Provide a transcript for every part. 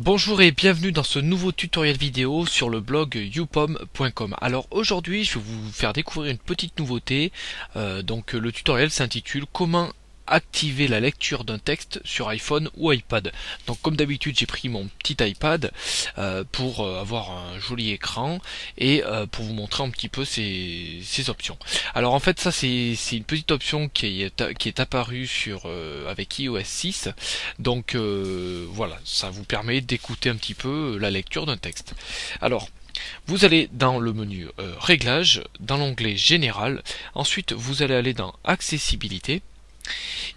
Bonjour et bienvenue dans ce nouveau tutoriel vidéo sur le blog youpom.com. Alors aujourd'hui je vais vous faire découvrir une petite nouveauté. Le tutoriel s'intitule comment activer la lecture d'un texte sur iPhone ou iPad. Donc comme d'habitude j'ai pris mon petit iPad pour avoir un joli écran et pour vous montrer un petit peu ces options. Alors en fait ça c'est une petite option qui est apparue sur avec iOS 6. Donc voilà, ça vous permet d'écouter un petit peu la lecture d'un texte. Alors vous allez dans le menu Réglages, dans l'onglet Général, ensuite vous allez aller dans Accessibilité.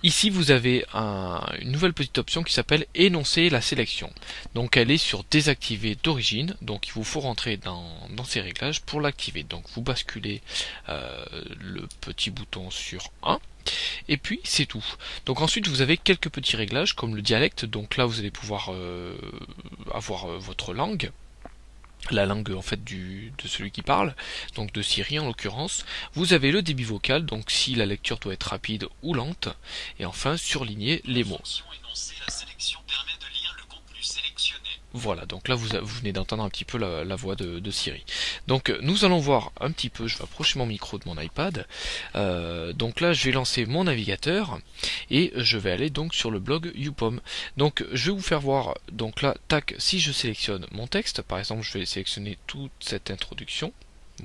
Ici vous avez une nouvelle petite option qui s'appelle énoncer la sélection. Donc elle est sur désactiver d'origine, donc il vous faut rentrer dans ces réglages pour l'activer. Donc vous basculez le petit bouton sur 1. Et puis c'est tout. Donc ensuite vous avez quelques petits réglages comme le dialecte. Donc là vous allez pouvoir avoir votre langue, la langue en fait de celui qui parle, donc de Siri en l'occurrence. Vous avez le débit vocal, donc si la lecture doit être rapide ou lente, et enfin surligner les mots. Voilà, donc là vous venez d'entendre un petit peu la voix de Siri. Donc nous allons voir un petit peu, je vais approcher mon micro de mon iPad. Donc là je vais lancer mon navigateur et je vais aller donc sur le blog Youpom. Donc je vais vous faire voir, donc là, tac, si je sélectionne mon texte, par exemple je vais sélectionner toute cette introduction.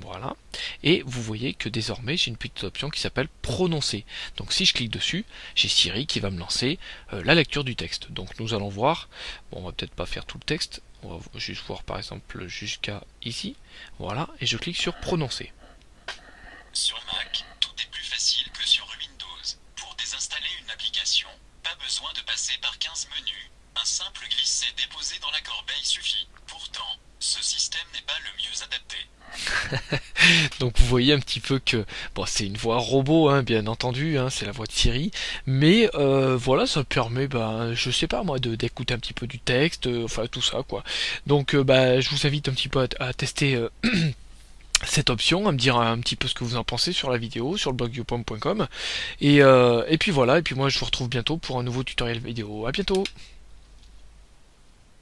Voilà, et vous voyez que désormais j'ai une petite option qui s'appelle prononcer. Donc si je clique dessus, j'ai Siri qui va me lancer la lecture du texte. Donc nous allons voir, bon on va peut-être pas faire tout le texte, on va juste voir par exemple jusqu'à ici, voilà, et je clique sur prononcer. Sur Mac, tout est plus facile que sur Windows. Pour désinstaller une application, pas besoin de passer par 15 menus, un simple glisser-déposer dans la corbeille suffit. Pourtant, ce système n'est pas le mieux adapté. Donc vous voyez un petit peu que bon, c'est une voix robot, hein, bien entendu, hein, c'est la voix de Siri, mais voilà, ça permet, je sais pas moi, d'écouter un petit peu du texte, enfin tout ça quoi. Donc je vous invite un petit peu à tester cette option, à me dire un petit peu ce que vous en pensez sur la vidéo, sur le blog youpom.com, et puis voilà, et puis moi je vous retrouve bientôt pour un nouveau tutoriel vidéo. À bientôt.